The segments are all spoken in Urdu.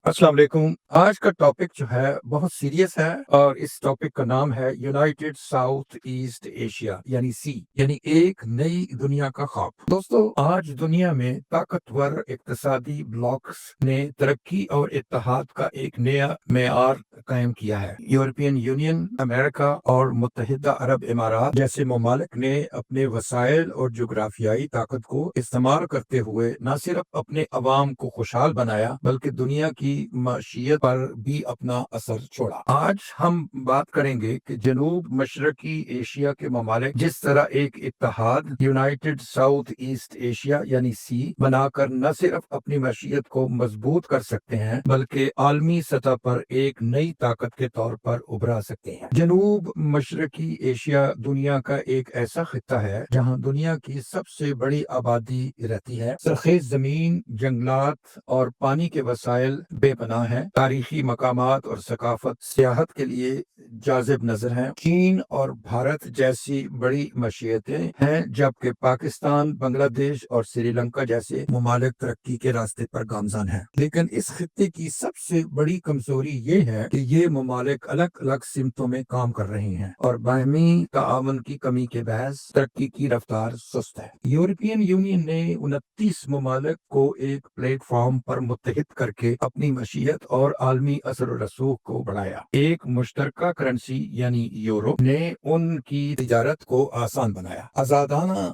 السلام علیکم۔ آج کا ٹاپک جو ہے بہت سیریس ہے اور اس ٹاپک کا نام ہے یونائٹڈ ساؤتھ ایسٹ ایشیا یعنی سی یعنی ایک نئی دنیا کا خواب۔ دوستو، آج دنیا میں طاقتور اقتصادی بلاکس نے ترقی اور اتحاد کا ایک نیا معیار قائم کیا ہے۔ یورپین یونین، امریکہ اور متحدہ عرب امارات جیسے ممالک نے اپنے وسائل اور جغرافیائی طاقت کو استعمال کرتے ہوئے نہ صرف اپنے عوام کو خوشحال بنایا بلکہ دنیا کی معیشت پر بھی اپنا اثر چھوڑا۔ آج ہم بات کریں گے کہ جنوب مشرقی ایشیا کے ممالک جس طرح ایک اتحاد یونائٹڈ ساؤتھ ایسٹ ایشیا یعنی سی بنا کر نہ صرف اپنی معیشت کو مضبوط کر سکتے ہیں بلکہ عالمی سطح پر ایک نئی طاقت کے طور پر ابھرا سکتے ہیں۔ جنوب مشرقی ایشیا دنیا کا ایک ایسا خطہ ہے جہاں دنیا کی سب سے بڑی آبادی رہتی ہے۔ سرخیز زمین، جنگلات اور پانی کے وسائل بے پناہ ہیں۔ تاریخی مقامات اور ثقافت سیاحت کے لیے جاذب نظر ہیں۔ چین اور بھارت جیسی بڑی معیشتیں ہیں جبکہ پاکستان، بنگلہ دیش اور سری لنکا جیسے ممالک ترقی کے راستے پر گامزن ہیں۔ لیکن اس خطے کی سب سے بڑی کمزوری یہ ہے کہ یہ ممالک الگ الگ سمتوں میں کام کر رہے ہیں اور باہمی تعاون کی کمی کے باعث ترقی کی رفتار سست ہے۔ یورپین یونین نے 29 ممالک کو ایک پلیٹ فارم پر متحد کر کے اپنی معیشت اور عالمی اثر و رسوخ کو بڑھایا۔ ایک مشترکہ کرنسی یعنی یورو نے ان کی تجارت کو آسان بنایا۔ آزادانہ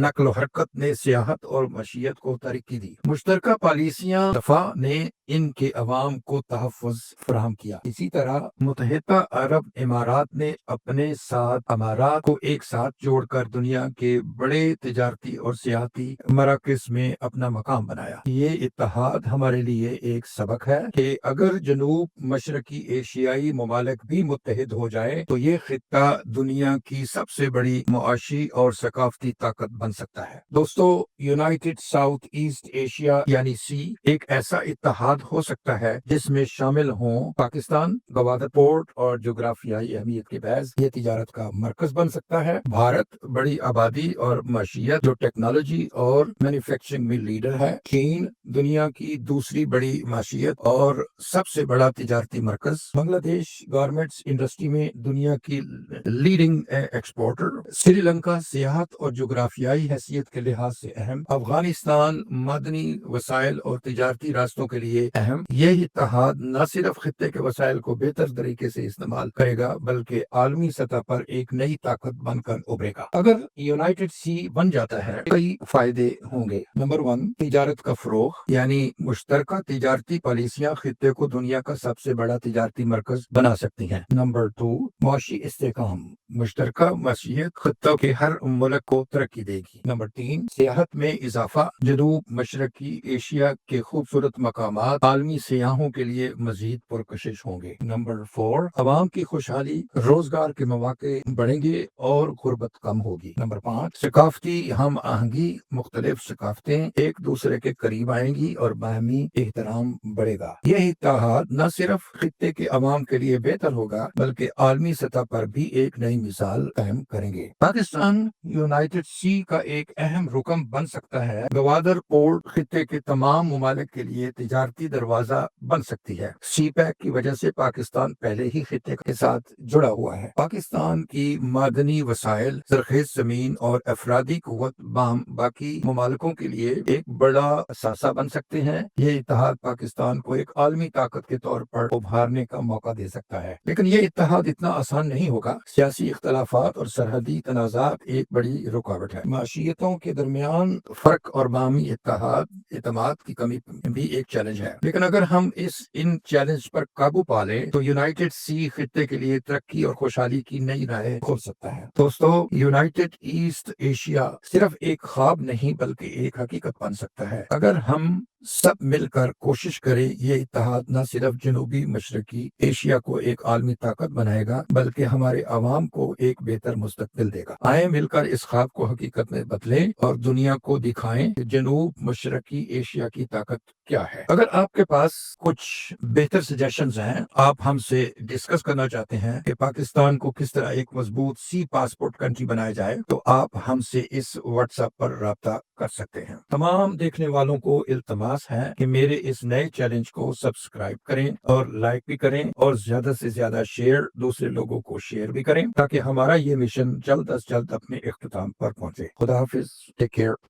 نقل و حرکت نے سیاحت اور معیشت کو ترقی دی۔ مشترکہ پالیسیاں دفاع نے ان کے عوام کو تحفظ فراہم کیا۔ اسی طرح متحدہ عرب امارات نے اپنے ساتھ امارات کو ایک ساتھ جوڑ کر دنیا کے بڑے تجارتی اور سیاحتی مراکز میں اپنا مقام بنایا۔ یہ اتحاد ہمارے لیے ایک سبق ہے کہ اگر جنوب مشرقی ایشیائی ممالک بھی متحد ہو جائے تو یہ خطہ دنیا کی سب سے بڑی معاشی اور ثقافتی طاقت بن سکتا ہے۔ دوستو، یونائٹڈ ساؤتھ ایسٹ ایشیا یعنی سی ایک ایسا اتحاد ہو سکتا ہے جس میں شامل ہوں پاکستان، گوادر پورٹ اور جغرافیائی اہمیت کے باعث یہ تجارت کا مرکز بن سکتا ہے۔ بھارت بڑی آبادی اور معیشت جو ٹیکنالوجی اور مینوفیکچرنگ میں لیڈر ہے۔ چین دنیا کی دوسری بڑی معیشت اور سب سے بڑا تجارتی مرکز۔ بنگلہ دیش گارمنٹس انڈسٹری میں دنیا کی لیڈنگ ایکسپورٹر۔ سری لنکا سیاحت اور جغرافیائی حیثیت کے لحاظ سے اہم۔ افغانستان معدنی وسائل اور تجارتی راستوں کے لیے اہم۔ یہ اتحاد نہ صرف خطے کے وسائل کو بہتر طریقے سے استعمال کرے گا بلکہ عالمی سطح پر ایک نئی طاقت بن کر ابھرے گا۔ اگر یونائٹڈ سی بن جاتا ہے کئی فائدے ہوں گے۔ نمبر 1، تجارت کا فروغ یعنی مشترکہ تجارتی پالیسیاں خطے کو دنیا کا سب سے بڑا تجارتی مرکز بنا سکتی ہیں۔ نمبر 2، معاشی استحکام، مشترکہ معیشت خطوں کے ہر ملک کو ترقی دے گی۔ نمبر 3، سیاحت میں اضافہ، جنوب مشرقی ایشیا کے خوبصورت مقامات عالمی سیاحوں کے لیے مزید پرکشش ہوں گے۔ نمبر 4، عوام کی خوشحالی، روزگار کے مواقع بڑھیں گے اور غربت کم ہوگی۔ نمبر 5، ثقافتی ہم آہنگی، مختلف ثقافتیں ایک دوسرے کے قریب آئیں گی اور باہمی احترام بڑھے گا۔ یہ اتحاد نہ صرف خطے کے عوام کے لیے بہتر ہوگا بلکہ عالمی سطح پر بھی ایک نئی مثال قائم کریں گے۔ پاکستان یونائٹڈ سی کا ایک اہم رکن بن سکتا ہے۔ گوادر پورٹ خطے کے تمام ممالک کے لیے تجارتی دروازہ بن سکتی ہے۔ سی پیک کی وجہ سے پاکستان پہلے ہی خطے کے ساتھ جڑا ہوا ہے۔ پاکستان کی معدنی وسائل، زرخیز زمین اور افرادی قوت باقی ممالکوں کے لیے ایک بڑا اثاثہ بن سکتے ہیں۔ یہ اتحاد پاکستان کو ایک عالمی طاقت کے طور پر ابھارنے کا موقع دے سکتا ہے، لیکن یہ اتحاد اتنا آسان نہیں ہوگا۔ سیاسی اختلافات اور سرحدی تنازعات ایک بڑی رکاوٹ ہے۔ معیشتوں کے درمیان فرق اور باہمی اعتماد کی کمی بھی ایک چیلنج ہے، لیکن اگر ہم ان چیلنج پر قابو پا لیں تو یونائٹڈ سی خطے کے لیے ترقی اور خوشحالی کی نئی راہیں کھول سکتا ہے۔ دوستو، یونائٹڈ ایسٹ ایشیا صرف ایک خواب نہیں بلکہ ایک حقیقت بن سکتا ہے۔ اگر ہم سب مل کر کوشش کریں، یہ اتحاد نہ صرف جنوبی مشرقی ایشیا کو ایک عالمی طاقت بنائے گا بلکہ ہمارے عوام کو ایک بہتر مستقبل دے گا۔ آئیں مل کر اس خواب کو حقیقت میں بدلیں اور دنیا کو دکھائیں کہ جنوب مشرقی ایشیا کی طاقت کیا ہے۔ اگر آپ کے پاس کچھ بہتر سجیشنز ہیں، آپ ہم سے ڈسکس کرنا چاہتے ہیں کہ پاکستان کو کس طرح ایک مضبوط سی پاسپورٹ کنٹری بنایا جائے، تو آپ ہم سے اس واٹس ایپ پر رابطہ کر سکتے ہیں۔ تمام دیکھنے والوں کو التماس درخواست ہے کہ میرے اس نئے چیلنج کو سبسکرائب کریں اور لائک بھی کریں اور زیادہ سے زیادہ شیئر دوسرے لوگوں کو شیئر بھی کریں تاکہ ہمارا یہ مشن جلد از جلد اپنے اختتام پر پہنچے۔ خدا حافظ، ٹیک کیئر۔